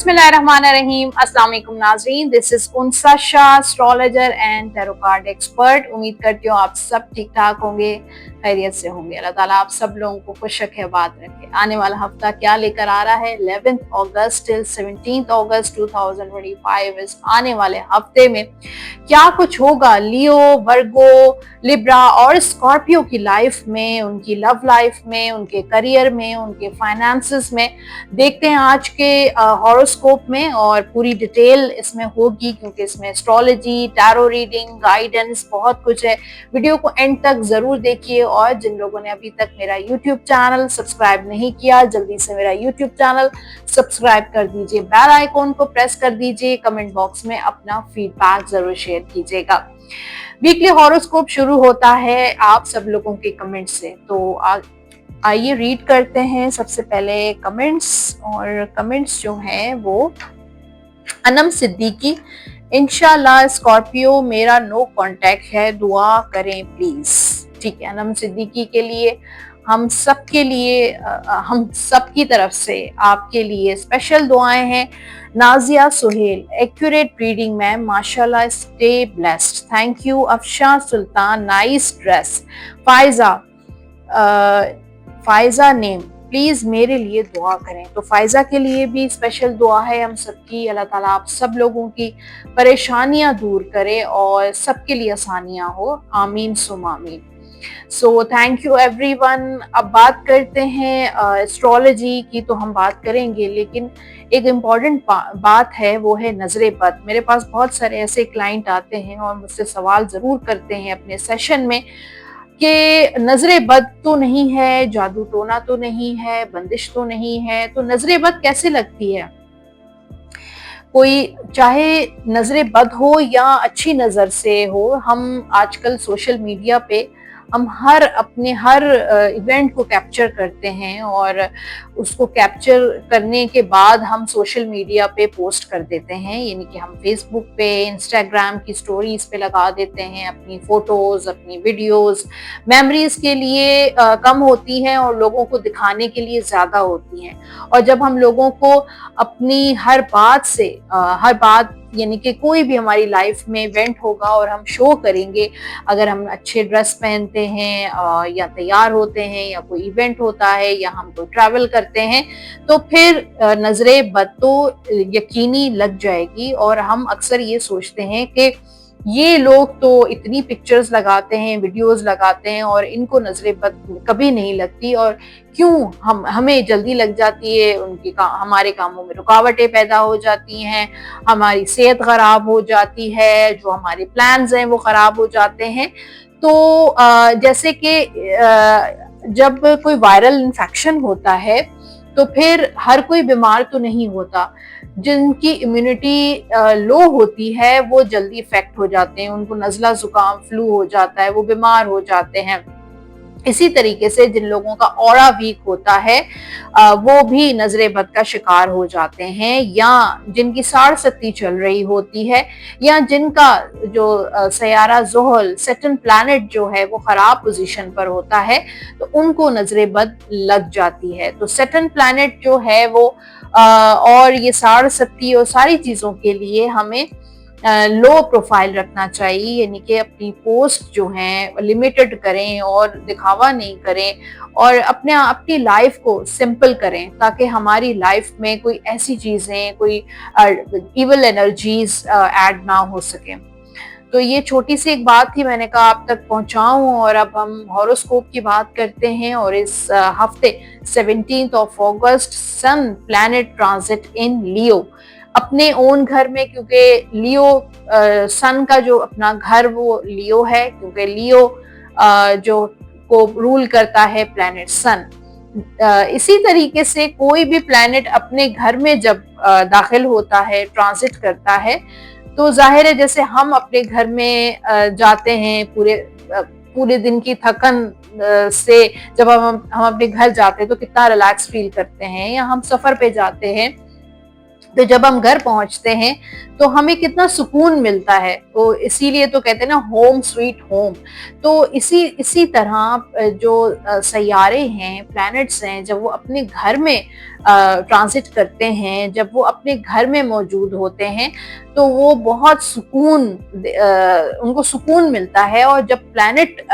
बिस्मिल्लाहिर्रहमानिर्रहीम। अस्सलाम वालेकुम नाज़रीन, this is Unsa Shah, astrologer and tarot card expert. उम्मीद करती हूँ आप सब ठीक ठाक होंगे, खैरियत से होंगे। अल्लाह ताला आप सब लोगों को खुश रखे, आबाद रखे। आने वाला हफ्ता क्या लेकर आ रहा है? 11 अगस्त टिल 17 अगस्त 2025 इस आने वाले हफ्ते में क्या कुछ होगा लियो, वर्गो, लिब्रा और स्कॉर्पियो की लाइफ में, उनकी लव लाइफ में, उनके करियर में, उनके फाइनेंसेस में। देखते हैं आज के हॉरोस्कोप में, और पूरी डिटेल इसमें होगी क्योंकि इसमें एस्ट्रोलॉजी, टैरो रीडिंग, गाइडेंस बहुत कुछ है। वीडियो को एंड तक जरूर देखिए, और जिन लोगों ने अभी तक मेरा यूट्यूब चैनल सब्सक्राइब नहीं किया, जल्दी से मेरा यूट्यूब चैनल सब्सक्राइब कर दीजिए, बेल आइकॉन को प्रेस कर दीजिए, कमेंट बॉक्स में अपना फीडबैक जरूर शेयर कीजिएगा। वीकली हॉरोस्कोप शुरू होता है आप सब लोगों के कमेंट से, तो आइए रीड करते हैं सबसे पहले कमेंट्स। और कमेंट्स जो हैं वो अनम सिद्दीकी, इंशाल्लाह स्कॉर्पियो मेरा नो कांटेक्ट है, दुआ करें प्लीज। ठीक है, अनम सिद्दीकी के लिए हम सब के लिए हम सब की तरफ से आपके लिए स्पेशल दुआएं हैं। Nazia Suhel, accurate reading ma'am, माशाल्लाह, stay blessed, thank you. Afsha Sultan, nice dress. Faiza name, please मेरे लिए दुआ करें। तो फाइजा के लिए भी स्पेशल दुआ है हम सबकी। अल्लाह ताला आप सब लोगों की परेशानियां दूर करे और सबके लिए आसानियां हो, आमीन सुम आमीन। So thank you everyone. अब बात करते हैं एस्ट्रोलॉजी की, तो हम बात करेंगे, लेकिन एक इम्पॉर्टेंट बात है, वो है नजरे बद। मेरे पास बहुत सारे ऐसे क्लाइंट आते हैं और मुझसे सवाल जरूर करते हैं अपने सेशन में कि नजरे बद तो नहीं है, जादू टोना तो नहीं है, बंदिश तो नहीं है, तो नजरे बद कैसे लगती है? कोई चाहे नजरे बद हो या अच्छी नजर से हो, हम आजकल सोशल मीडिया पे हम अपने हर इवेंट को कैप्चर करते हैं, और उसको कैप्चर करने के बाद हम सोशल मीडिया पे पोस्ट कर देते हैं। यानी कि हम फेसबुक पे, इंस्टाग्राम की स्टोरीज पे लगा देते हैं अपनी फोटोज, अपनी वीडियोस। मेमोरीज के लिए कम होती हैं और लोगों को दिखाने के लिए ज्यादा होती हैं। और जब हम लोगों को अपनी हर बात यानी कि कोई भी हमारी लाइफ में इवेंट होगा और हम शो करेंगे, अगर हम अच्छे ड्रेस पहनते हैं या तैयार होते हैं, या कोई इवेंट होता है, या हम कोई ट्रैवल करते हैं, तो फिर नजरे बद तो यकीनी लग जाएगी। और हम अक्सर ये सोचते हैं कि ये लोग तो इतनी पिक्चर्स लगाते हैं, वीडियोस लगाते हैं, और इनको नजरे बद कभी नहीं लगती, और क्यों हमें जल्दी लग जाती है। हमारे कामों में रुकावटें पैदा हो जाती हैं, हमारी सेहत खराब हो जाती है, जो हमारे प्लान्स हैं वो खराब हो जाते हैं। तो जैसे कि जब कोई वायरल इन्फेक्शन होता है तो फिर हर कोई बीमार तो नहीं होता। जिनकी इम्यूनिटी लो होती है वो जल्दी इफेक्ट हो जाते हैं, उनको नजला जुकाम फ्लू हो जाता है, वो बीमार हो जाते हैं। इसी तरीके से जिन लोगों का ऑरा वीक होता है वो भी नजरे बद का शिकार हो जाते हैं, या जिनकी साढ़सती चल रही होती है, या जिनका जो सयारा ज़ोहल, सैटर्न प्लैनेट जो है वो खराब पोजीशन पर होता है, तो उनको नजरे बद लग जाती है। तो सैटर्न प्लैनेट जो है वो और ये साढ़सती और सारी चीजों के लिए हमें लो प्रोफाइल रखना चाहिए। यानी कि अपनी पोस्ट जो हैं लिमिटेड करें और दिखावा नहीं करें, और अपनी लाइफ को सिंपल करें, ताकि हमारी लाइफ में कोई ऐसी चीजें, कोई इविल एनर्जीज ऐड ना हो सके। तो ये छोटी सी एक बात थी, मैंने कहा आप तक पहुंचाऊं। और अब हम हॉरोस्कोप की बात करते हैं। और इस हफ्ते 17 अगस्त सन प्लैनेट ट्रांजिट इन लियो, अपने ओन घर में, क्योंकि लियो सन का जो अपना घर वो लियो है, क्योंकि लियो जो को रूल करता है प्लैनेट सन। इसी तरीके से कोई भी प्लैनेट अपने घर में जब दाखिल होता है, ट्रांजिट करता है, तो जाहिर है जैसे हम अपने घर में जाते हैं, पूरे दिन की थकन से जब हम अपने घर जाते हैं तो कितना रिलैक्स फील करते हैं, या हम सफर पे जाते हैं तो जब हम घर पहुंचते हैं तो हमें कितना सुकून मिलता है, तो इसीलिए तो कहते हैं ना होम स्वीट होम। तो इसी इसी तरह जो सैयारे हैं, प्लैनेट्स हैं, जब वो अपने घर में ट्रांजिट करते हैं, जब वो अपने घर में मौजूद होते हैं, तो वो बहुत उनको सुकून मिलता है। और जब प्लैनेट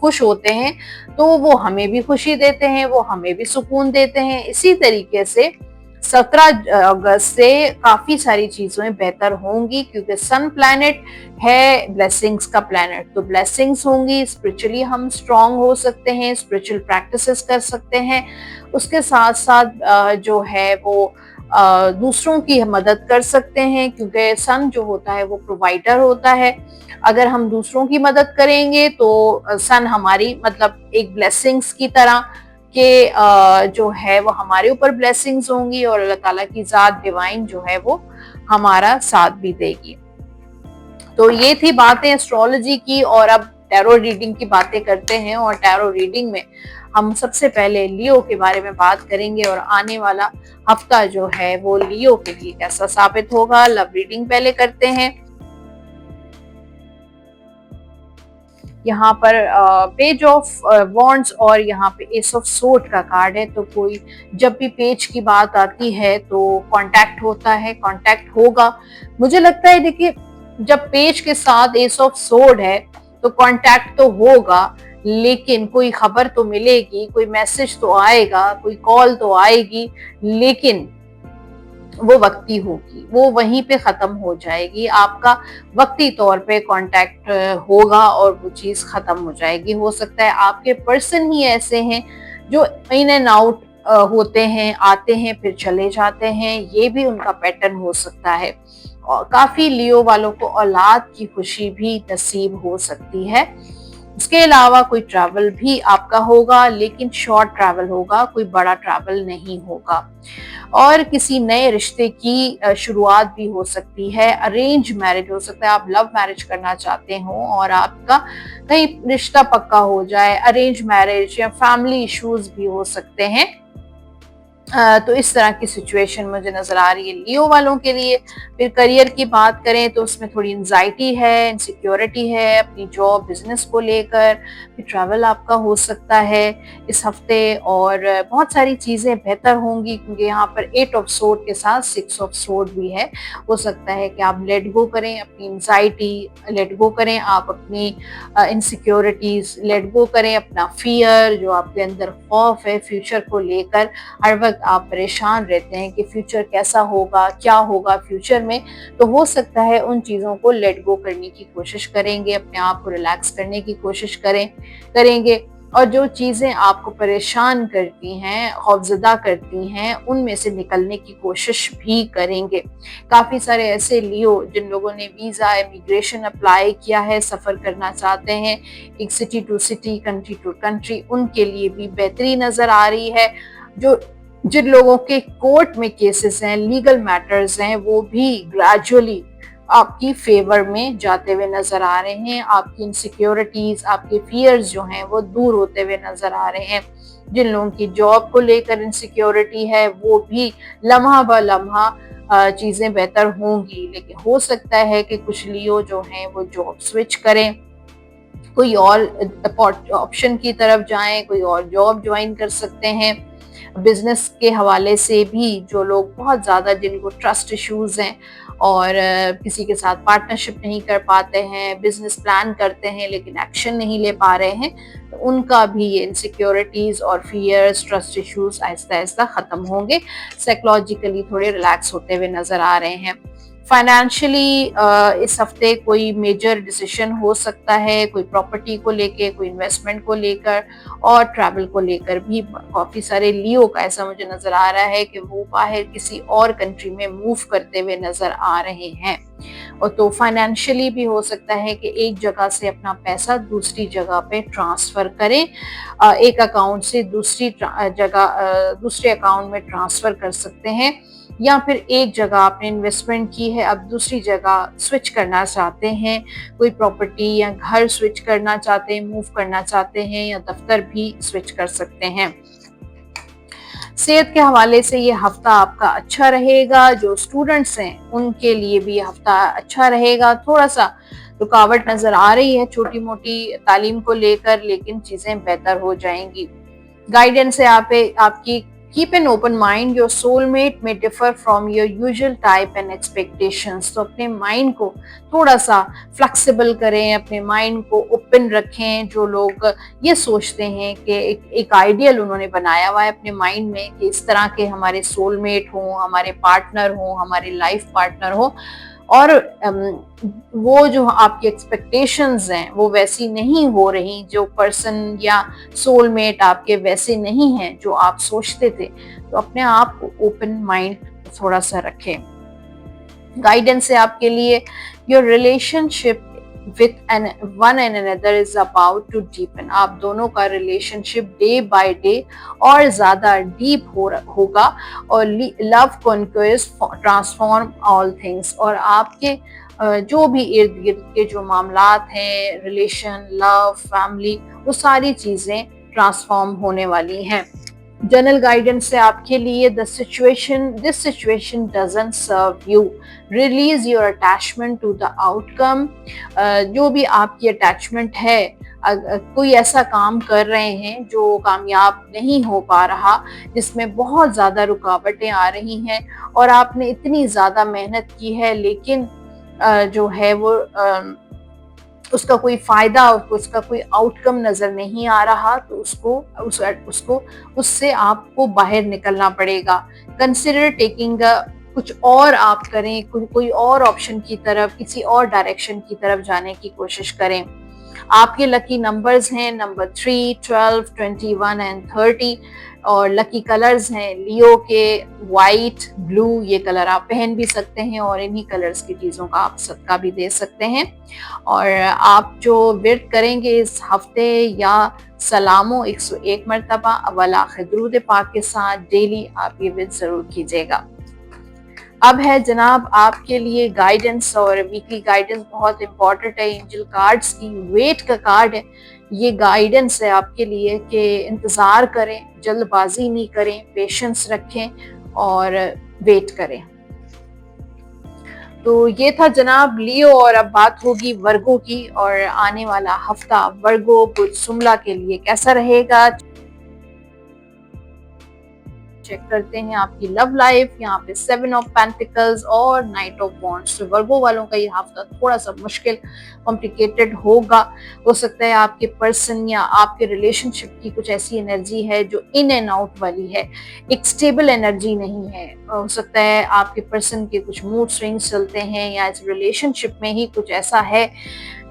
खुश होते हैं तो वो हमें भी खुशी देते हैं, वो हमें भी सुकून देते हैं। इसी तरीके से 17 अगस्त से काफी सारी चीजें बेहतर होंगी, क्योंकि सन प्लैनेट है ब्लेसिंग्स का प्लैनेट, तो ब्लेसिंग्स होंगी, स्पिरिचुअली हम स्ट्रांग हो सकते हैं, स्पिरिचुअल प्रैक्टिसेस कर सकते हैं। उसके साथ साथ जो है वो दूसरों की मदद कर सकते हैं, क्योंकि सन जो होता है वो प्रोवाइडर होता है। अगर हम दूसरों की मदद करेंगे तो सन हमारी मतलब एक ब्लेसिंग्स की तरह कि जो है वो हमारे ऊपर ब्लेसिंग्स होंगी, और अल्लाह ताला की जात डिवाइन जो है वो हमारा साथ भी देगी। तो ये थी बातें एस्ट्रोलॉजी की, और अब टैरो रीडिंग की बातें करते हैं। और टैरो रीडिंग में हम सबसे पहले लियो के बारे में बात करेंगे, और आने वाला हफ्ता जो है वो लियो के लिए कैसा साबित होगा। लव रीडिंग पहले करते हैं। यहाँ पर पेज ऑफ वॉन्ड्स और यहाँ पे एस ऑफ सोर्ड का कार्ड है। तो कोई जब भी पेज की बात आती है तो कांटेक्ट होता है, कांटेक्ट होगा। मुझे लगता है देखिए, जब पेज के साथ एस ऑफ सोर्ड है तो कांटेक्ट तो होगा, लेकिन कोई खबर तो मिलेगी, कोई मैसेज तो आएगा, कोई कॉल तो आएगी, लेकिन वो वक्ती होगी, वो वहीं पे खत्म हो जाएगी। आपका वक्ती तौर पे कांटेक्ट होगा और वो चीज खत्म हो जाएगी। हो सकता है आपके पर्सन ही ऐसे हैं जो इन एंड आउट होते हैं, आते हैं फिर चले जाते हैं, ये भी उनका पैटर्न हो सकता है। और काफी लियो वालों को औलाद की खुशी भी नसीब हो सकती है। इसके अलावा कोई ट्रैवल भी आपका होगा, लेकिन शॉर्ट ट्रैवल होगा, कोई बड़ा ट्रैवल नहीं होगा। और किसी नए रिश्ते की शुरुआत भी हो सकती है। अरेंज मैरिज हो सकता है, आप लव मैरिज करना चाहते हो और आपका कहीं रिश्ता पक्का हो जाए। अरेंज मैरिज या फैमिली इश्यूज भी हो सकते हैं। तो इस तरह की सिचुएशन मुझे नजर आ रही है लियो वालों के लिए। फिर करियर की बात करें तो उसमें थोड़ी एंजाइटी है, इनसिक्योरिटी है अपनी जॉब बिजनेस को लेकर। फिर ट्रैवल आपका हो सकता है इस हफ्ते, और बहुत सारी चीजें बेहतर होंगी, क्योंकि यहाँ पर 8 ऑफ सोर्ड के साथ 6 ऑफ सोर्ड भी है। हो सकता है कि आप लेट गो करें अपनी एंजाइटी, लेट गो करें आप अपनी इनसिक्योरिटीज, लेट गो करें अपना फियर, जो आपके अंदर खौफ है फ्यूचर को लेकर। हर वक्त आप परेशान रहते हैं कि फ्यूचर कैसा होगा, क्या होगा फ्यूचर में। तो हो सकता है उन चीज़ों को लेट गो करने की कोशिश करेंगे, अपने आप को रिलैक्स करने की कोशिश करेंगे। और जो चीज़ें आपको परेशान करती हैं, खौफजदा करती हैं, उनमें से निकलने की कोशिश भी करेंगे। काफ़ी सारे ऐसे लियो जिन लोगों ने वीज़ा इमिग्रेशन अप्लाई किया है, सफ़र करना चाहते हैं एक city to city, country to country, उनके लिए भी बेहतरी नज़र आ रही है। जो जिन लोगों के कोर्ट में केसेस हैं, लीगल मैटर्स हैं, वो भी ग्रेजुअली आपकी फेवर में जाते हुए नजर आ रहे हैं। आपकी इनसिक्योरिटीज, आपके फियर्स जो हैं वो दूर होते हुए नजर आ रहे हैं। जिन लोगों की जॉब को लेकर इनसिक्योरिटी है वो भी लम्हा ब लम्हा चीजें बेहतर होंगी। लेकिन हो सकता है कि कुछ लियो जो हैं वो जॉब स्विच करें, कोई और ऑप्शन की तरफ जाएं, कोई और जॉब ज्वाइन कर सकते हैं। बिजनेस के हवाले से भी जो लोग बहुत ज़्यादा, जिनको ट्रस्ट इश्यूज हैं और किसी के साथ पार्टनरशिप नहीं कर पाते हैं, बिजनेस प्लान करते हैं लेकिन एक्शन नहीं ले पा रहे हैं, तो उनका भी ये इनसिक्योरिटीज और fears, trust issues Aahista Aahista खत्म होंगे। साइकोलॉजिकली थोड़े रिलैक्स होते हुए नजर आ रहे हैं। फाइनेंशियली इस हफ्ते कोई मेजर डिसीजन हो सकता है, कोई प्रॉपर्टी को लेके, कोई इन्वेस्टमेंट को लेकर, और ट्रैवल को लेकर भी। काफी सारे लियो का ऐसा मुझे नजर आ रहा है कि वो बाहर किसी और कंट्री में मूव करते हुए नजर आ रहे हैं। और तो फाइनेंशियली भी हो सकता है कि एक जगह से अपना पैसा दूसरी जगह पे ट्रांसफर करें, एक अकाउंट से दूसरी जगह दूसरे अकाउंट में ट्रांसफर कर सकते हैं, या फिर एक जगह आपने इन्वेस्टमेंट की है अब दूसरी जगह स्विच करना चाहते हैं, कोई प्रॉपर्टी या घर स्विच करना चाहते हैं, मूव करना चाहते हैं, या दफ्तर भी स्विच कर सकते हैं। सेहत के हवाले से ये हफ्ता आपका अच्छा रहेगा। जो स्टूडेंट्स हैं उनके लिए भी ये हफ्ता अच्छा रहेगा। थोड़ा सा रुकावट नजर आ रही है छोटी मोटी तालीम को लेकर, लेकिन चीजें बेहतर हो जाएंगी। गाइडेंस है आपकी keep an open mind, your soulmate may differ from your usual type and expectations. तो अपने माइंड को थोड़ा सा फ्लेक्सिबल करें, अपने माइंड को ओपन रखें। जो लोग ये सोचते हैं कि एक आइडियल उन्होंने बनाया हुआ है अपने माइंड में कि इस तरह के हमारे सोलमेट हों, हमारे पार्टनर हों, हमारे लाइफ पार्टनर हों, और वो जो आपकी एक्सपेक्टेशंस हैं वो वैसी नहीं हो रही, जो पर्सन या सोलमेट आपके वैसे नहीं हैं जो आप सोचते थे, तो अपने आप को ओपन माइंड थोड़ा सा रखें। गाइडेंस है आपके लिए, your relationship with one and another is about to deepen. आप दोनों का रिलेशनशिप डे बाय डे और ज्यादा डीप होगा, और love conquest transform all things. और आपके जो भी इर्द गिर्द के जो मामलात हैं, रिलेशन, लव, फैमिली, वो सारी चीजें ट्रांसफॉर्म होने वाली हैं। जनरल गाइडेंस है आपके लिए, this situation doesn't serve you, release your attachment to the outcome. जो भी आपकी अटैचमेंट है, कोई ऐसा काम कर रहे हैं जो कामयाब नहीं हो पा रहा, जिसमें बहुत ज्यादा रुकावटें आ रही हैं, और आपने इतनी ज्यादा मेहनत की है, लेकिन जो है वो उसका कोई फायदा, उसका कोई आउटकम नजर नहीं आ रहा, तो उसको उससे आपको बाहर निकलना पड़ेगा। कंसिडर टेकिंग कुछ और आप करें, कोई और ऑप्शन की तरफ, किसी और डायरेक्शन की तरफ जाने की कोशिश करें। आपके लकी नंबर्स हैं नंबर 3, 12, 21 एंड 30, और लकी कलर्स हैं लियो के व्हाइट, ब्लू। ये कलर आप पहन भी सकते हैं और इन्हीं कलर्स की चीजों का आप सदका भी दे सकते हैं। और आप जो विर्द करेंगे इस हफ्ते, या सलामो 101 मरतबा अव्वल आखिर दुरूद पाक के साथ डेली आप ये विर्द जरूर कीजिएगा। अब है जनाब आपके लिए गाइडेंस, और वीकली गाइडेंस बहुत इंपॉर्टेंट है। एंजल कार्ड्स की वेट का कार्ड है, ये गाइडेंस है आपके लिए कि इंतजार करें, जल्दबाजी नहीं करें, पेशेंस रखें और वेट करें। तो ये था जनाब लियो, और अब बात होगी वर्गो की, और आने वाला हफ्ता वर्गो बुध सुमला के लिए कैसा रहेगा। चेक करते हैं आपकी लव लाइफ, यहाँ पे 7 ऑफ पेंटिकल्स और नाइट ऑफ वॉन्ड्स। तो वर्गो वालों का ये हफ्ता थोड़ा सा मुश्किल, कॉम्प्लिकेटेड होगा। हो सकता है आपके पर्सन या आपके रिलेशनशिप की कुछ ऐसी एनर्जी है जो इन एंड आउट वाली है, एक स्टेबल एनर्जी नहीं है। हो सकता है आपके पर्सन के कुछ मूड स्विंग्स चलते हैं, या इस रिलेशनशिप में ही कुछ ऐसा है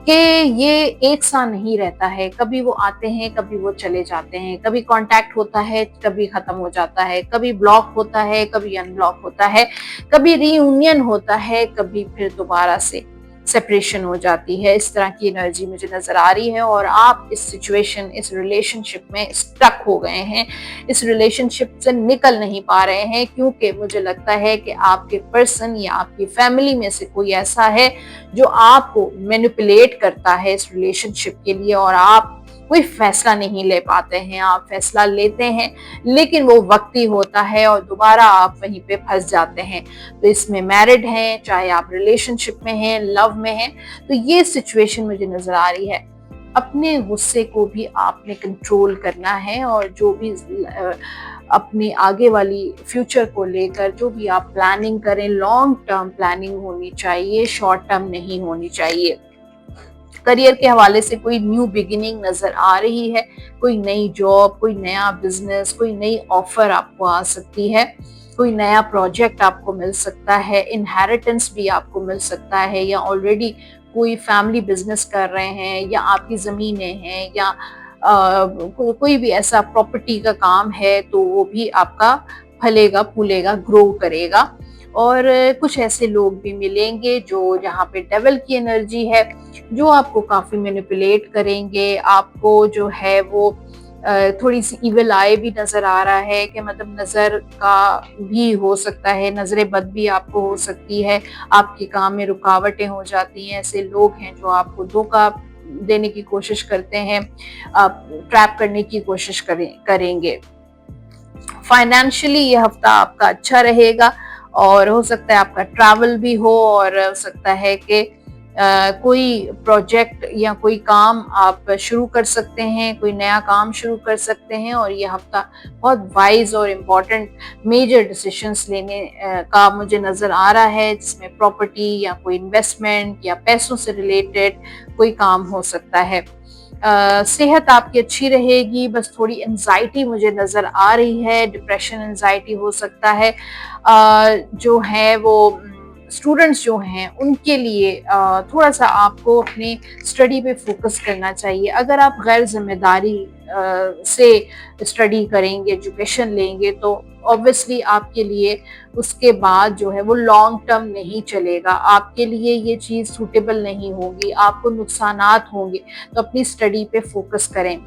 कि ये एक सा नहीं रहता है। कभी वो आते हैं, कभी वो चले जाते हैं, कभी कांटेक्ट होता है, कभी खत्म हो जाता है, कभी ब्लॉक होता है, कभी अनब्लॉक होता है, कभी रीयूनियन होता है, कभी फिर दोबारा से सेपरेशन हो जाती है। इस तरह की एनर्जी मुझे नजर आ रही है, और आप इस सिचुएशन, इस रिलेशनशिप में स्टक हो गए हैं, इस रिलेशनशिप से निकल नहीं पा रहे हैं, क्योंकि मुझे लगता है कि आपके पर्सन या आपकी फैमिली में से कोई ऐसा है जो आपको मैनिपुलेट करता है इस रिलेशनशिप के लिए, और आप कोई फैसला नहीं ले पाते हैं। आप फैसला लेते हैं, लेकिन वो वक्ती होता है और दोबारा आप वहीं पे फंस जाते हैं। तो इसमें मैरिड हैं, चाहे आप रिलेशनशिप में हैं, लव में हैं, तो ये सिचुएशन मुझे नजर आ रही है। अपने गुस्से को भी आपने कंट्रोल करना है, और जो भी अपनी आगे वाली फ्यूचर को लेकर जो भी आप प्लानिंग करें, लॉन्ग टर्म प्लानिंग होनी चाहिए, शॉर्ट टर्म नहीं होनी चाहिए। करियर के हवाले से कोई न्यू बिगिनिंग नजर आ रही है, कोई नई जॉब, कोई नया बिजनेस, कोई नई ऑफर आपको आ सकती है, कोई नया प्रोजेक्ट आपको मिल सकता है, इनहेरिटेंस भी आपको मिल सकता है, या ऑलरेडी कोई फैमिली बिजनेस कर रहे हैं, या आपकी जमीनें हैं, या कोई भी ऐसा प्रॉपर्टी का काम है, तो वो भी आपका फलेगा, फूलेगा, ग्रो करेगा। और कुछ ऐसे लोग भी मिलेंगे जो जहाँ पे डेविल की एनर्जी है, जो आपको काफी मैनिपुलेट करेंगे। आपको जो है वो थोड़ी सी इविल आई भी नजर आ रहा है, कि मतलब नजर का भी हो सकता है, नजरे बद भी आपको हो सकती है, आपके काम में रुकावटें हो जाती हैं। ऐसे लोग हैं जो आपको धोखा देने की कोशिश करते हैं, ट्रैप करने की कोशिश करेंगे। फाइनेंशियली ये हफ्ता आपका अच्छा रहेगा और हो सकता है आपका ट्रैवल भी हो और हो सकता है कि कोई प्रोजेक्ट या कोई काम आप शुरू कर सकते हैं, कोई नया काम शुरू कर सकते हैं और ये हफ्ता बहुत वाइज और इम्पोर्टेंट मेजर डिसीजंस लेने का मुझे नज़र आ रहा है, जिसमें प्रॉपर्टी या कोई इन्वेस्टमेंट या पैसों से रिलेटेड कोई काम हो सकता है। सेहत आपकी अच्छी रहेगी, बस थोड़ी एंजाइटी मुझे नज़र आ रही है, डिप्रेशन एंजाइटी हो सकता है। जो है वो स्टूडेंट्स जो हैं उनके लिए थोड़ा सा आपको अपने स्टडी पे फोकस करना चाहिए। अगर आप गैर जिम्मेदारी से स्टडी करेंगे, एजुकेशन लेंगे तो ऑब्वियसली आपके लिए उसके बाद जो है वो लॉन्ग टर्म नहीं चलेगा, आपके लिए ये चीज़ सूटेबल नहीं होगी, आपको नुकसानात होंगे। तो अपनी स्टडी पे फोकस करें।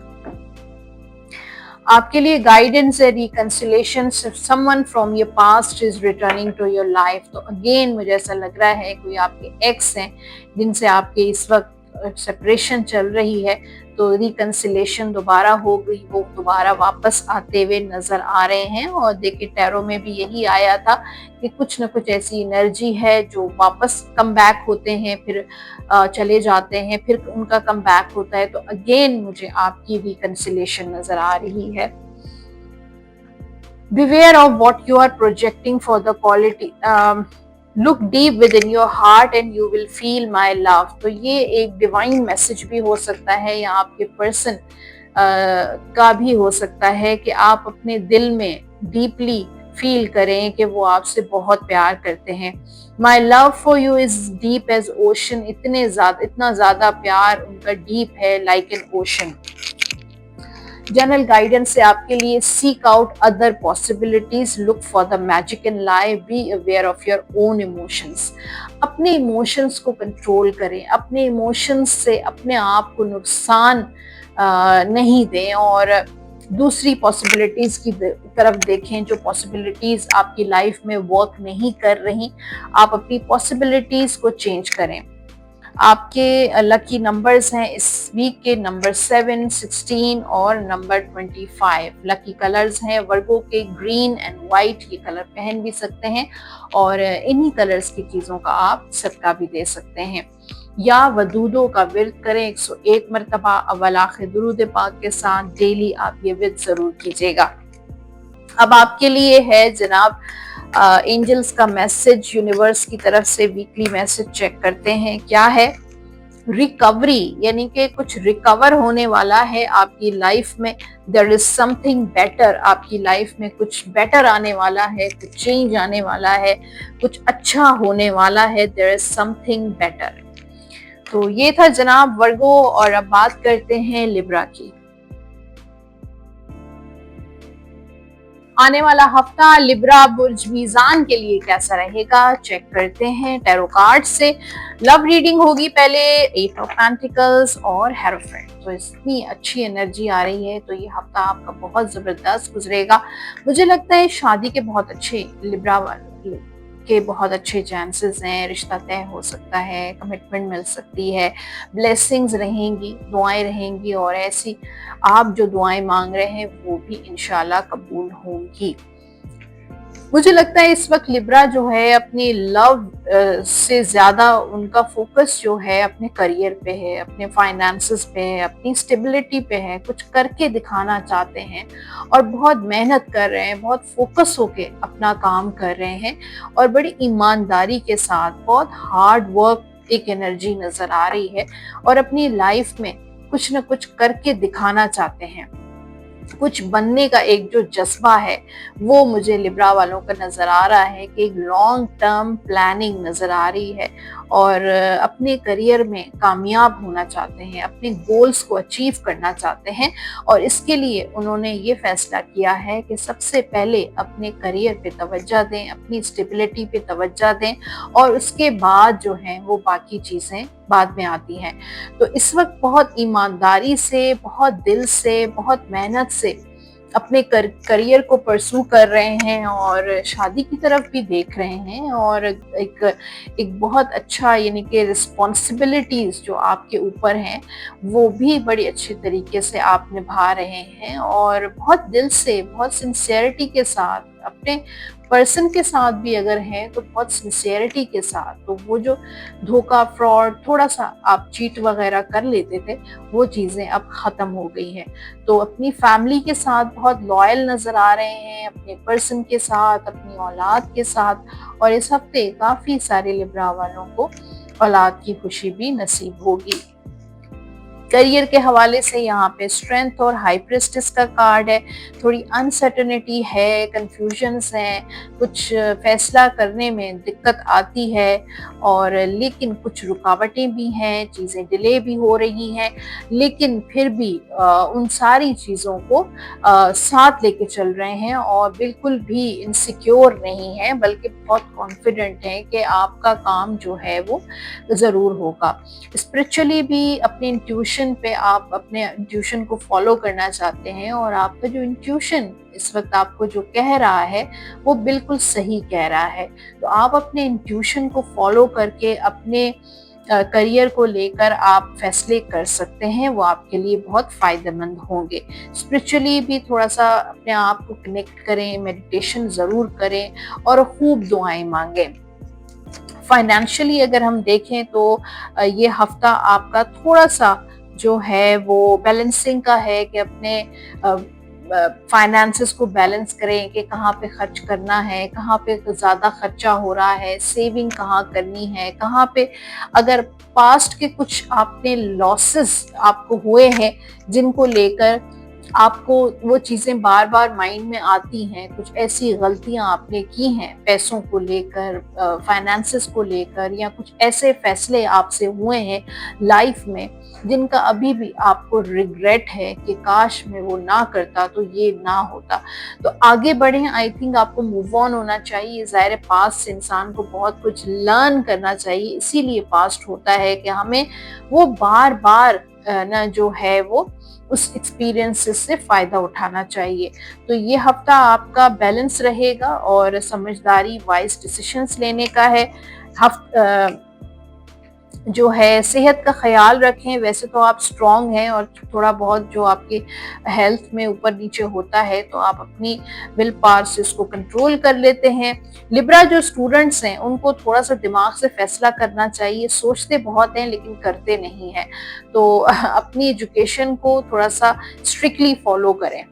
आपके लिए गाइडेंस है reconciliation, someone from your past is returning to your life. तो अगेन मुझे ऐसा लग रहा है कोई आपके एक्स हैं जिनसे आपके इस वक्त सेपरेशन चल रही है, तो रिकंसिलेशन दोबारा हो गई, वो दोबारा वापस आते हुए नजर आ रहे हैं। और देखिए टैरो में भी यही आया था कि कुछ न कुछ ऐसी एनर्जी है जो वापस कम बैक होते हैं, फिर चले जाते हैं, फिर उनका कम बैक होता है। तो अगेन मुझे आपकी रिकंसिलेशन नजर आ रही है। Beware of what you are projecting for the quality. Look deep within your heart and you will feel my love. तो ये एक डिवाइन मैसेज भी हो सकता है या आपके पर्सन का भी हो सकता है कि आप अपने दिल में डीपली फील करें कि वो आपसे बहुत प्यार करते हैं। My love for you is deep as ocean. इतना ज्यादा प्यार उनका डीप है, like an ocean. General guidance से आपके लिए seek out other possibilities, look for the magic in life, be aware of your own emotions. अपने इमोशंस को कंट्रोल करें, अपने इमोशंस से अपने आप को नुकसान नहीं दें और दूसरी पॉसिबिलिटीज की तरफ देखें। जो पॉसिबिलिटीज आपकी लाइफ में वर्क नहीं कर रही, आप अपनी पॉसिबिलिटीज को चेंज करें। आपके लकी नंबर्स हैं इस वीक के नंबर 7, 16 और नंबर 25। लकी कलर्स हैं वर्गो के ग्रीन एंड वाइट, ये कलर पहन भी सकते हैं और इन्हीं कलर्स की चीज़ों का आप सदका भी दे सकते हैं। या वदूदों का विर्द करें 101 मरतबा अव्वल आखिर दुरूद पाक के साथ डेली आप ये विर्द जरूर कीजिएगा। अब आपके लिए है जनाब एंजल्स का मैसेज, यूनिवर्स की तरफ से वीकली मैसेज चेक करते हैं क्या है। रिकवरी, यानी कि कुछ रिकवर होने वाला है आपकी लाइफ में। देयर इज समथिंग बेटर, आपकी लाइफ में कुछ बेटर आने वाला है, कुछ चेंज आने वाला है, कुछ अच्छा होने वाला है। There is something better. तो ये था जनाब वर्गो, और अब बात करते हैं लिब्रा की। आने वाला हफ्ता लिब्रा बुर्ज मीजान के लिए कैसा रहेगा चेक करते हैं टैरो कार्ड से। लव रीडिंग होगी पहले, 8 ऑफ पेंटिकल्स और हेरोफेंट। तो इतनी अच्छी एनर्जी आ रही है, तो ये हफ्ता आपका बहुत जबरदस्त गुजरेगा। मुझे लगता है शादी के बहुत अच्छे लिब्रा के बहुत अच्छे चांसेस हैं, रिश्ता तय हो सकता है, कमिटमेंट मिल सकती है, ब्लेसिंग्स रहेंगी, दुआएं रहेंगी और ऐसी आप जो दुआएं मांग रहे हैं वो भी इंशाल्लाह कबूल होंगी। मुझे लगता है इस वक्त लिब्रा जो है अपनी लव से ज्यादा उनका फोकस जो है अपने करियर पे है, अपने फाइनेंसेस पे है, अपनी स्टेबिलिटी पे है। कुछ करके दिखाना चाहते हैं और बहुत मेहनत कर रहे हैं, बहुत फोकस होके अपना काम कर रहे हैं और बड़ी ईमानदारी के साथ बहुत हार्ड वर्क एक एनर्जी नजर आ रही है और अपनी लाइफ में कुछ न कुछ करके दिखाना चाहते हैं। कुछ बनने का एक जो जज्बा है वो मुझे लिब्रा वालों का नजर आ रहा है कि एक लॉन्ग टर्म प्लानिंग नजर आ रही है और अपने करियर में कामयाब होना चाहते हैं, अपने गोल्स को अचीव करना चाहते हैं और इसके लिए उन्होंने ये फैसला किया है कि सबसे पहले अपने करियर पे तवज्जो दें, अपनी स्टेबिलिटी पे तवज्जो दें और उसके बाद जो है वो बाकी चीजें बाद में आती हैं। तो इस वक्त बहुत ईमानदारी से, बहुत दिल से, बहुत मेहनत से अपने करियर को परस्यू कर रहे हैं और शादी की तरफ भी देख रहे हैं, और एक एक बहुत अच्छा यानी कि रिस्पॉन्सिबिलिटीज जो आपके ऊपर हैं वो भी बड़ी अच्छे तरीके से आप निभा रहे हैं, और बहुत दिल से, बहुत सिंसियरिटी के साथ अपने पर्सन के साथ भी अगर है तो बहुत सिंसियरिटी के साथ। तो वो जो धोखा, फ्रॉड, थोड़ा सा आप चीट वगैरह कर लेते थे, वो चीजें अब खत्म हो गई हैं। तो अपनी फैमिली के साथ बहुत लॉयल नजर आ रहे हैं, अपने पर्सन के साथ, अपनी औलाद के साथ, और इस हफ्ते काफी सारे लिब्रा वालों को औलाद की खुशी भी नसीब होगी। करियर के हवाले से यहाँ पे स्ट्रेंथ और हाई प्रेस्टिस का कार्ड है। थोड़ी अनसर्टेनिटी है, कंफ्यूजन्स हैं, कुछ फैसला करने में दिक्कत आती है, और लेकिन कुछ रुकावटें भी हैं, चीज़ें डिले भी हो रही हैं, लेकिन फिर भी उन सारी चीज़ों को साथ लेके चल रहे हैं और बिल्कुल भी इनसिक्योर नहीं है, बल्कि बहुत कॉन्फिडेंट हैं कि आपका काम जो है वो ज़रूर होगा। स्पिरिचुअली भी अपने इंट्यूशन पे आप अपने इंट्यूशन को फॉलो करना चाहते हैं, और आपका जो इंट्यूशन इस वक्त आपको जो कह रहा है वो बिल्कुुल सही कह रहा है। तो आप अपने इंट्यूशन को फॉलो करके अपने करियर को लेकर आप फैसले कर सकते हैं, वो आपके लिए बहुत फ़ायदेमंद होंगे। स्पिरिचुअली भी थोड़ा सा अपने आप को कनेक्ट करें, मेडिटेशन ज़रूर करें और खूब दुआएं मांगें। फाइनेंशियली अगर हम देखें तो ये हफ्ता आपका थोड़ा सा जो है वो बैलेंसिंग का है, कि अपने फाइनेंसेस को बैलेंस करें कि कहाँ पे खर्च करना है, कहाँ पे ज़्यादा खर्चा हो रहा है, सेविंग कहाँ करनी है, कहाँ पे अगर पास्ट के कुछ आपने लॉसेस आपको हुए हैं जिनको लेकर आपको वो चीज़ें बार बार माइंड में आती हैं, कुछ ऐसी गलतियां आपने की हैं पैसों को लेकर, फाइनेंसेस को लेकर, या कुछ ऐसे फैसले आपसे हुए हैं लाइफ में जिनका अभी भी आपको रिग्रेट है कि काश मैं वो ना करता तो ये ना होता। तो आगे बढ़ें, आई थिंक आपको मूव ऑन होना चाहिए। ज़ाहिर पास्ट से इंसान को बहुत कुछ लर्न करना चाहिए, इसीलिए पास्ट होता है कि हमें वो बार बार ना जो है वो उस एक्सपीरियंस से फ़ायदा उठाना चाहिए। तो ये हफ्ता आपका बैलेंस रहेगा और समझदारी, वाइज डिसीजंस लेने का है। जो है सेहत का ख्याल रखें। वैसे तो आप स्ट्रॉन्ग हैं, और थोड़ा बहुत जो आपकी हेल्थ में ऊपर नीचे होता है तो आप अपनी विल पावर से इसको कंट्रोल कर लेते हैं। लिब्रा जो स्टूडेंट्स हैं उनको थोड़ा सा दिमाग से फैसला करना चाहिए, सोचते बहुत हैं लेकिन करते नहीं हैं। तो अपनी एजुकेशन को थोड़ा सा स्ट्रिक्टली फॉलो करें।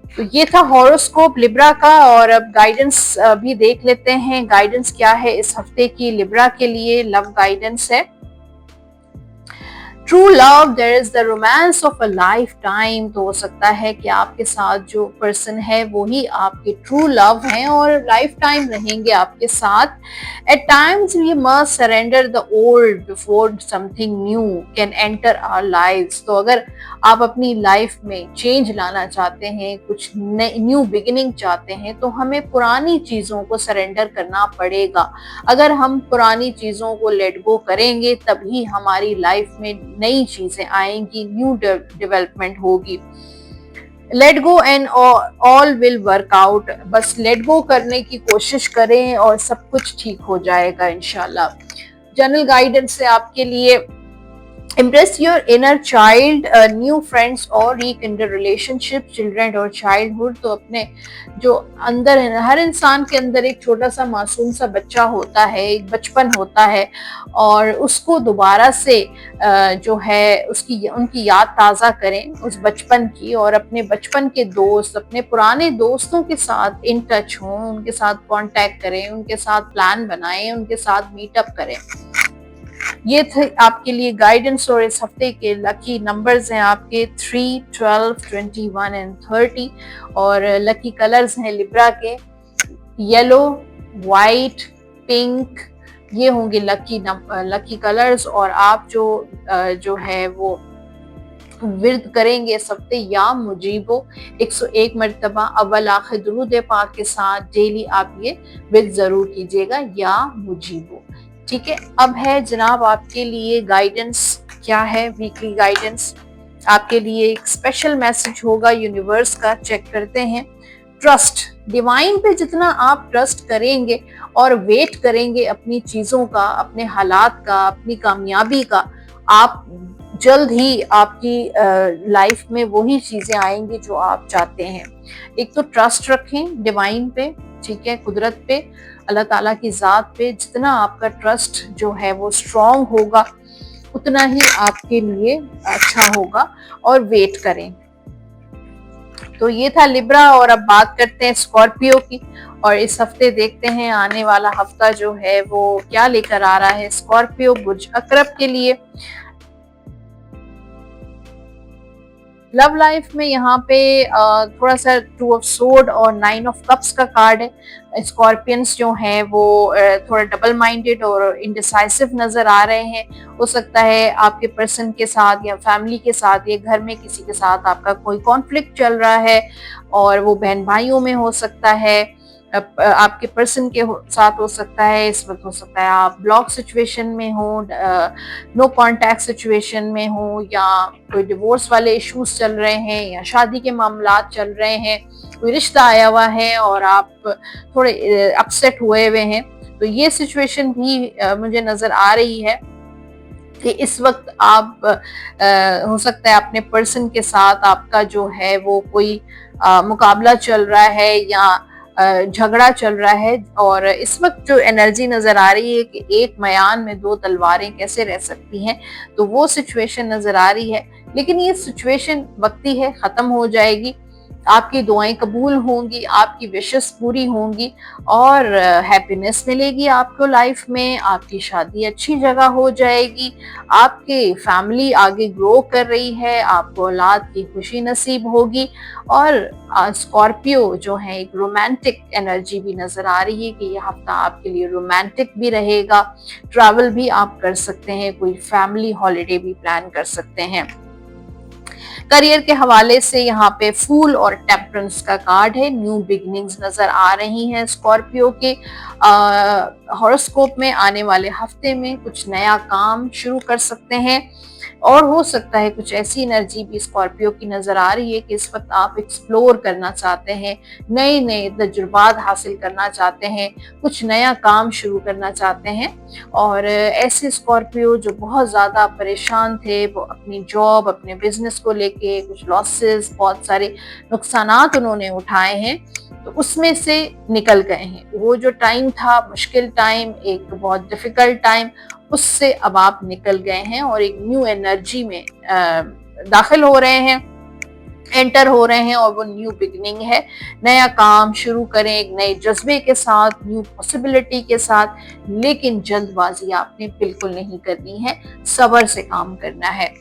तो ये था हॉरोस्कोप लिब्रा का, और अब गाइडेंस भी देख लेते हैं। गाइडेंस क्या है इस हफ्ते की लिब्रा के लिए? लव गाइडेंस है, true love there is the romance of a lifetime. तो हो सकता है कि आपके साथ जो पर्सन है वो ही आपके ट्रू लव हैं और लाइफ टाइम रहेंगे आपके साथ। At times we must surrender the old before something new can enter our lives. तो अगर आप अपनी लाइफ में चेंज लाना चाहते हैं, कुछ न्यू बिगिनिंग चाहते हैं, तो हमें पुरानी चीजों को सरेंडर करना पड़ेगा। अगर हम पुरानी चीजों को लेट गो करेंगे तभी हमारी लाइफ में नई चीजें आएंगी, न्यू डेवलपमेंट होगी। Let go and all will work out. बस लेट गो करने की कोशिश करें और सब कुछ ठीक हो जाएगा इंशाल्लाह। जनरल गाइडेंस है आपके लिए, Impress your inner child, new friends और rekindle relationship, children और childhood। तो अपने जो अंदर है, हर इंसान के अंदर एक छोटा सा मासूम सा बच्चा होता है, एक बचपन होता है, और उसको दोबारा से जो है उनकी याद ताज़ा करें उस बचपन की, और अपने बचपन के दोस्त, अपने पुराने दोस्तों के साथ इन टच हों, उनके साथ कांटेक्ट करें, उनके साथ प्लान बनाएं, उनके साथ मीटअप करें। ये थे आपके लिए गाइडेंस, और इस हफ्ते के लकी नंबर्स हैं आपके 3, 12, 21 एंड 30, और लकी कलर्स हैं लिब्रा के येलो, वाइट, पिंक। ये होंगे लकी कलर्स। और आप जो है वो विर्द करेंगे इस हफ्ते या मुजीबो 101 मरतबा अव्वल आखिर दुरूद पाक के साथ डेली आप ये विर्द जरूर कीजिएगा, या मुजीबो। ठीक है, अब है जनाब आपके लिए गाइडेंस। क्या है वीकली गाइडेंस? आपके लिए एक स्पेशल मैसेज होगा यूनिवर्स का, चेक करते हैं। ट्रस्ट, डिवाइन पे जितना आप ट्रस्ट करेंगे और वेट करेंगे अपनी चीजों का, अपने हालात का, अपनी कामयाबी का, आप जल्द ही आपकी लाइफ में वही चीजें आएंगी जो आप चाहते हैं। एक तो ट्रस्ट रखें डिवाइन पे, ठीक है, कुदरत पे, अल्लाह ताला की जात पे। जितना आपका ट्रस्ट जो है वो स्ट्रांग होगा उतना ही आपके लिए अच्छा होगा, और वेट करें। तो ये था लिब्रा, और अब बात करते हैं स्कॉर्पियो की। और इस हफ्ते देखते हैं आने वाला हफ्ता जो है वो क्या लेकर आ रहा है स्कॉर्पियो बुर्ज अकरब के लिए। लव लाइफ में यहाँ पे थोड़ा सा टू ऑफ सोर्ड और नाइन ऑफ कप्स का कार्ड है। स्कॉर्पियंस जो हैं वो थोड़ा डबल माइंडेड और इंडिसाइसिव नजर आ रहे हैं। हो सकता है आपके पर्सन के साथ या फैमिली के साथ या घर में किसी के साथ आपका कोई कॉन्फ्लिक्ट चल रहा है, और वो बहन भाइयों में हो सकता है, आपके पर्सन के साथ हो सकता है। इस वक्त हो सकता है आप ब्लॉक सिचुएशन में हो, नो कांटेक्ट सिचुएशन में हो, या कोई डिवोर्स वाले इश्यूज चल रहे हैं, या शादी के मामलात चल रहे हैं, कोई रिश्ता आया हुआ है और आप थोड़े अपसेट हुए हुए हैं। तो ये सिचुएशन भी मुझे नजर आ रही है कि इस वक्त आप हो सकता है अपने पर्सन के साथ आपका जो है वो कोई मुकाबला चल रहा है या झगड़ा चल रहा है, और इस वक्त जो एनर्जी नजर आ रही है कि एक मयान में दो तलवारें कैसे रह सकती हैं, तो वो सिचुएशन नजर आ रही है। लेकिन ये सिचुएशन वक्ती है, खत्म हो जाएगी। आपकी दुआएं कबूल होंगी, आपकी विशेस पूरी होंगी, और हैप्पीनेस मिलेगी आपको लाइफ में। आपकी शादी अच्छी जगह हो जाएगी, आपकी फैमिली आगे ग्रो कर रही है, आपको औलाद की खुशी नसीब होगी। और स्कॉर्पियो जो है एक रोमांटिक एनर्जी भी नजर आ रही है कि ये हफ्ता आपके लिए रोमांटिक भी रहेगा। ट्रैवल भी आप कर सकते हैं, कोई फैमिली हॉलिडे भी प्लान कर सकते हैं। करियर के हवाले से यहाँ पे फूल और टेम्परेंस का कार्ड है। न्यू बिगनिंग्स नजर आ रही हैं स्कॉर्पियो के हॉरोस्कोप में। आने वाले हफ्ते में कुछ नया काम शुरू कर सकते हैं, और हो सकता है कुछ ऐसी एनर्जी भी स्कॉर्पियो की नजर आ रही है कि इस वक्त आप एक्सप्लोर करना चाहते हैं, नए नए तजुर्बात हासिल करना चाहते हैं, कुछ नया काम शुरू करना चाहते हैं। और ऐसे स्कॉर्पियो जो बहुत ज़्यादा परेशान थे, वो अपनी जॉब, अपने बिजनेस को लेके कुछ लॉसेस, बहुत सारे नुकसानात उन्होंने उठाए हैं, तो उसमें से निकल गए हैं। वो जो टाइम था मुश्किल टाइम, एक बहुत डिफिकल्ट टाइम, उससे अब आप निकल गए हैं और एक न्यू एनर्जी में दाखिल हो रहे हैं, एंटर हो रहे हैं, और वो न्यू बिगनिंग है। नया काम शुरू करें एक नए जज्बे के साथ, न्यू पॉसिबिलिटी के साथ, लेकिन जल्दबाजी आपने बिल्कुल नहीं करनी है। सब्र से काम करना है,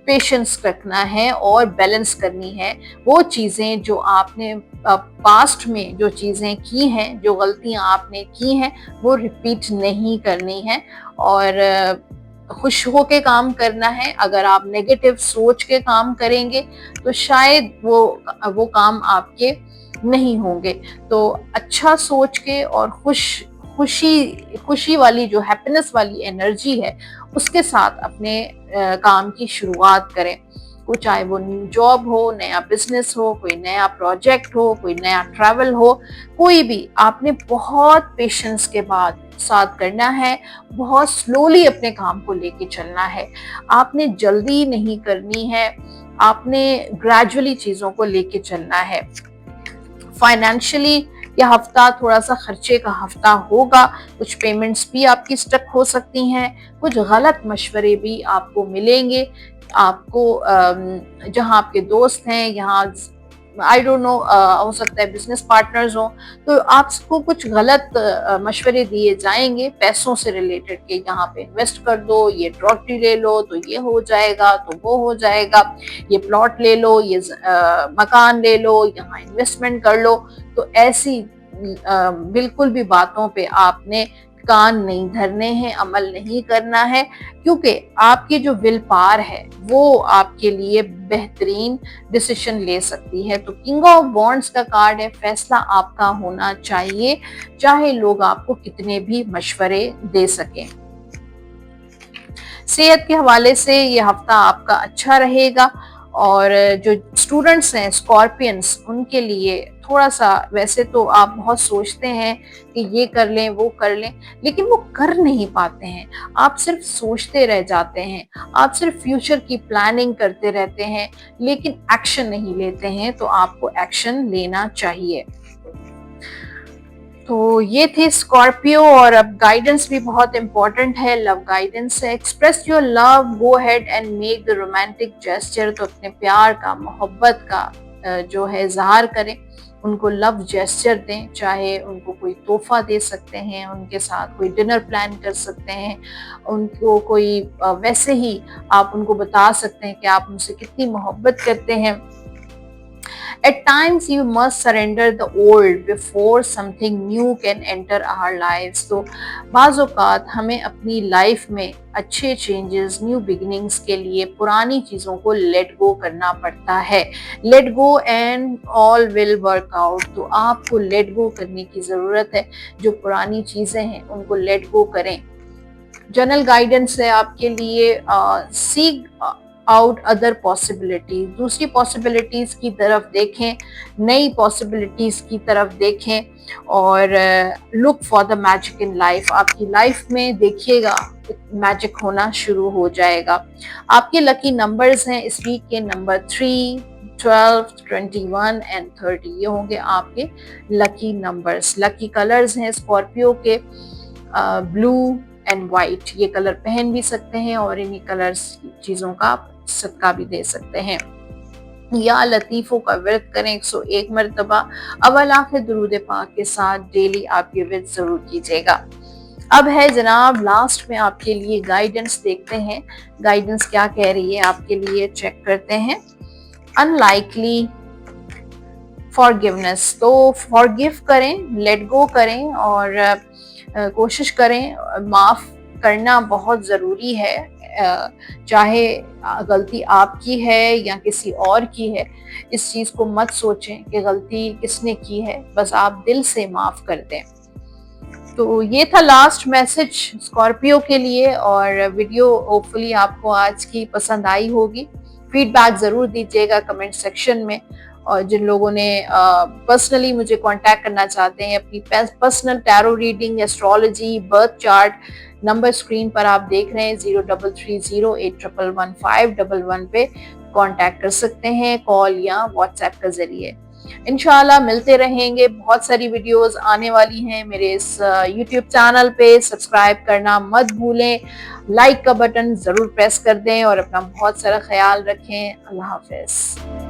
पेशेंस रखना है, और बैलेंस करनी है। वो चीजें जो आपने पास्ट में जो चीजें की हैं, जो गलतियां आपने की हैं, वो रिपीट नहीं करनी है, और खुश होके काम करना है। अगर आप नेगेटिव सोच के काम करेंगे तो शायद वो काम आपके नहीं होंगे। तो अच्छा सोच के और खुशी वाली जो हैप्पीनेस वाली एनर्जी है उसके साथ अपने काम की शुरुआत करें। चाहे वो न्यू जॉब हो, नया बिजनेस हो, कोई नया प्रोजेक्ट हो, कोई नया ट्रैवल हो, कोई भी आपने बहुत पेशेंस के बाद साथ करना है। बहुत स्लोली अपने काम को लेके चलना है, आपने जल्दी नहीं करनी है, आपने ग्रेजुअली चीजों को लेके चलना है। फाइनेंशियली यह हफ्ता थोड़ा सा खर्चे का हफ्ता होगा, कुछ पेमेंट्स भी आपकी स्टक हो सकती हैं, कुछ गलत मशवरे भी आपको मिलेंगे। आपको जहां आपके दोस्त हैं, यहाँ आई डोंट नो, हो सकता है बिजनेस पार्टनर्स हो, तो आपको कुछ गलत मशवरे दिए जाएंगे पैसों से रिलेटेड के, यहाँ पे इन्वेस्ट कर दो, ये प्रॉपर्टी ले लो तो ये हो जाएगा, तो वो हो जाएगा, ये प्लॉट ले लो, ये मकान ले लो, यहाँ इन्वेस्टमेंट कर लो। तो ऐसी बिल्कुल भी बातों पे आपने कान नहीं धरने हैं, अमल नहीं करना है, क्योंकि आपकी जो विल पावर है वो आपके लिए बेहतरीन डिसीजन ले सकती है। तो किंग ऑफ वॉन्ड्स का कार्ड है, फैसला आपका होना चाहिए, चाहे लोग आपको कितने भी मशवरे दे सकें। सेहत के हवाले से ये हफ्ता आपका अच्छा रहेगा, और जो स्टूडेंट्स हैं स्कॉर्पियंस, उनके लिए थोड़ा सा, वैसे तो आप बहुत सोचते हैं कि ये कर लें वो कर लें, लेकिन वो कर नहीं पाते हैं। आप सिर्फ सोचते रह जाते हैं, आप सिर्फ फ्यूचर की प्लानिंग करते रहते हैं, लेकिन एक्शन नहीं लेते हैं। तो आपको एक्शन लेना चाहिए। तो ये थे स्कॉर्पियो। और अब गाइडेंस भी बहुत इंपॉर्टेंट है, लव गाइडेंस है। Express your love, go head and make the romantic gesture. तो अपने प्यार का, मोहब्बत का जो है इजहार करें, उनको लव जेस्चर दें, चाहे उनको कोई तोहफा दे सकते हैं, उनके साथ कोई डिनर प्लान कर सकते हैं, उनको कोई वैसे ही आप उनको बता सकते हैं कि आप उनसे कितनी मोहब्बत करते हैं। At times you must surrender the old before something new can enter our lives. तो बाज़ औक़ात हमें अपनी लाइफ में अच्छे चेंजेस, न्यू बिगिनिंग्स के लिए पुरानी चीज़ों को लेट गो करना पड़ता है। Let go and all will work out. तो आपको लेट गो करने की ज़रूरत है। जो पुरानी चीज़ें हैं उनको लेट गो करें। जनरल गाइडेंस है आपके लिए, सीक आउट अदर पॉसिबिलिटीज, दूसरी पॉसिबिलिटीज की तरफ देखें, नई पॉसिबिलिटीज की तरफ देखें और look for the magic in life. आपकी लाइफ में देखिएगा मैजिक होना शुरू हो जाएगा। आपके लकी नंबर्स हैं इस वीक के नंबर 3, 12, 21 एंड 30। ये होंगे आपके लकी नंबर्स। लकी कलर्स हैं स्कॉर्पियो के ब्लू एंड वाइट। ये कलर पहन भी सकते हैं और इन्हीं कलर्स चीज़ों का आप सदका भी दे सकते हैं। या लतीफ़ों का व्रत करें 101 मरतबा, अव्वल आखिर दुरूद पाक के साथ डेली आप ये व्रत जरूर कीजिएगा। अब है जनाब लास्ट में आपके लिए गाइडेंस, देखते हैं गाइडेंस क्या कह रही है आपके लिए, चेक करते हैं। अनलाइकली फॉरगिवनेस, तो फॉरगिव करें, लेट गो करें और कोशिश करें। माफ़ करना बहुत ज़रूरी है, चाहे गलती आपकी है या किसी और की है। इस चीज़ को मत सोचें कि गलती किसने की है, बस आप दिल से माफ़ कर दें। तो ये था लास्ट मैसेज स्कॉर्पियो के लिए। और वीडियो होपफुली आपको आज की पसंद आई होगी। फीडबैक ज़रूर दीजिएगा कमेंट सेक्शन में। और जिन लोगों ने पर्सनली मुझे कांटेक्ट करना चाहते हैं अपनी personal tarot reading, astrology, birth chart, number screen पर आप देख रहे हैं 033081111511 पे कांटेक्ट कर सकते हैं कॉल या व्हाट्सएप के जरिए। इंशाल्लाह मिलते रहेंगे। बहुत सारी वीडियोस आने वाली हैं मेरे इस यूट्यूब चैनल पे। सब्सक्राइब करना मत भूलें, लाइक का बटन ज़रूर प्रेस कर दें और अपना बहुत सारा ख्याल रखें। अल्लाह हाफ़िज़।